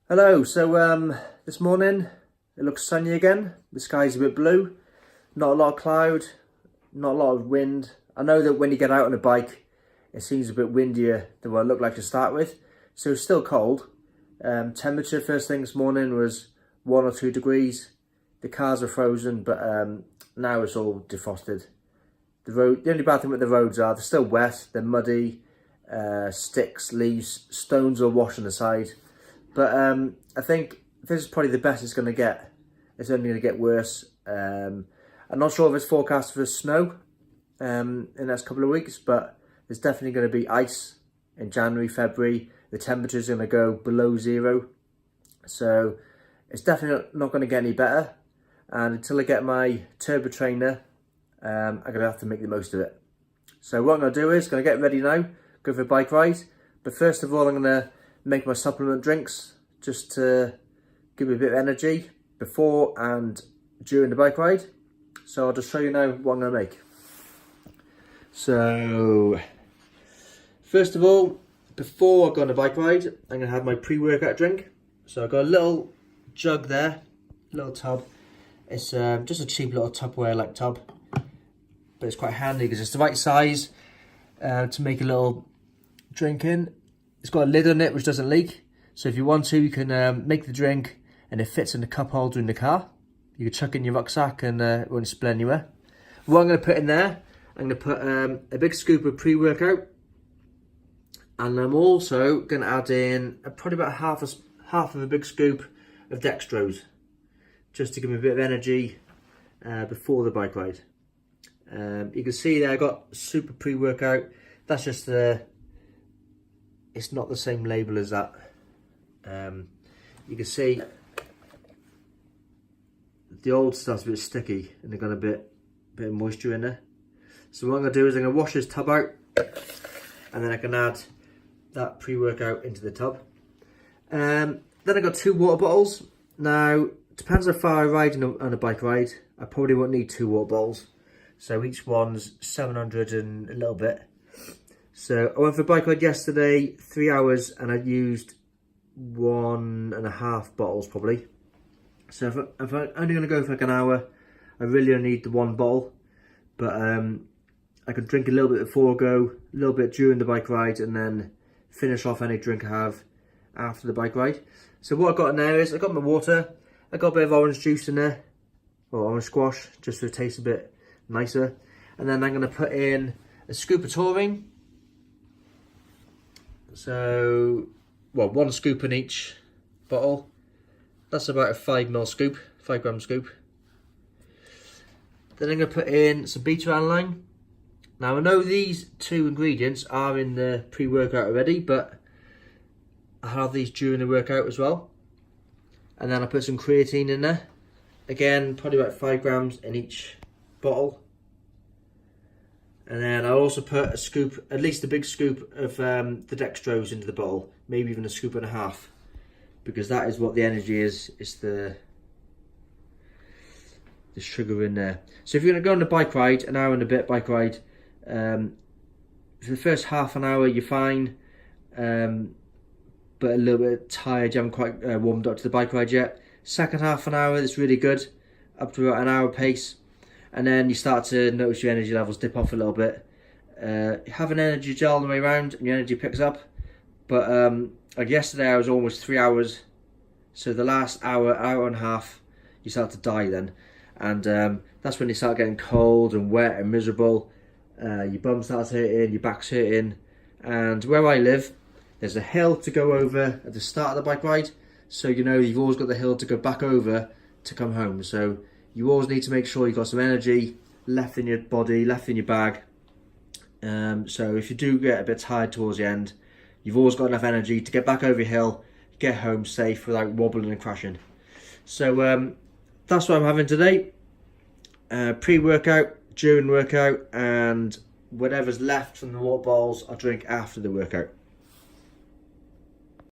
Hello, this morning it looks sunny again. The sky's a bit blue, not a lot of cloud, not a lot of wind. I know that when you get out on a bike it seems a bit windier than what it looked like to start with, so it's still cold. Temperature first thing this morning was 1 or 2 degrees. The cars are frozen, but now it's all defrosted. The only bad thing with the roads are they're still wet, they're muddy, sticks, leaves, stones are washed on the side. But I think this is probably the best it's going to get. It's only going to get worse. I'm not sure if it's forecast for snow in the next couple of weeks, but there's definitely going to be ice in January, February. The temperature is going to go below 0. So it's definitely not going to get any better. And until I get my turbo trainer, I'm going to have to make the most of it. So what I'm going to do is going to get ready now, go for a bike ride. But first of all, I'm going to make my supplement drinks just to give me a bit of energy before and during the bike ride. So I'll just show you now what I'm going to make. So first of all, before I go on the bike ride, I'm going to have my pre-workout drink. So I've got a little jug there, little tub. It's just a cheap little Tupperware like tub, but it's quite handy because it's the right size to make a little drink in. It's got a lid on it which doesn't leak, so if you want to, you can make the drink and it fits in the cup holder in the car. You can chuck it in your rucksack and it won't spill anywhere. What I'm going to put in there, I'm going to put a big scoop of pre-workout, and I'm also going to add in probably about half of a big scoop of dextrose, just to give me a bit of energy before the bike ride. You can see there I got super pre-workout. That's just it's not the same label as that. You can see the old stuff's a bit sticky and they've got a bit of moisture in there. So what I'm going to do is I'm going to wash this tub out, and then I can add that pre-workout into the tub. Then I got 2 water bottles. Now, depends how far I ride on a bike ride. I probably won't need 2 water bottles. So each one's 700 and a little bit. So I went for a bike ride yesterday, 3 hours, and I used 1.5 bottles probably. So if I'm only going to go for like an hour, I really only need the 1 bottle. But I can drink a little bit before I go, a little bit during the bike ride, and then finish off any drink I have after the bike ride. So what I've got in there is, I've got my water, I've got a bit of orange juice in there, or orange squash, just so it tastes a bit nicer. And then I'm going to put in a scoop of taurine. So, well, 1 scoop in each bottle. That's about a 5 scoop, 5 gram scoop. Then I'm going to put in some beta-alanine. Now I know these 2 ingredients are in the pre-workout already, but I have these during the workout as well. And then I put some creatine in there. Again, probably about 5 grams in each bottle. And then I also put a scoop, at least a big scoop of the dextrose into the bottle, maybe even a scoop and a half, because that is what the energy is. It's the sugar in there. So if you're going to go on a bike ride, an hour and a bit bike ride, for the first half an hour you're fine, but a little bit tired, you haven't quite warmed up to the bike ride yet. Second half an hour, it's really good, up to about an hour pace. And then you start to notice your energy levels dip off a little bit. Have an energy gel all the way around and your energy picks up. But like yesterday I was almost 3 hours. So the last hour, hour and a half, you start to die then. And that's when you start getting cold and wet and miserable. Your bum starts hurting, your back's hurting. And where I live, there's a hill to go over at the start of the bike ride. So you know you've always got the hill to go back over to come home. So you always need to make sure you've got some energy left in your body, left in your bag. So if you do get a bit tired towards the end, you've always got enough energy to get back over your hill, get home safe without wobbling and crashing. So that's what I'm having today. Pre-workout, during workout, and whatever's left from the water bottles I'll drink after the workout.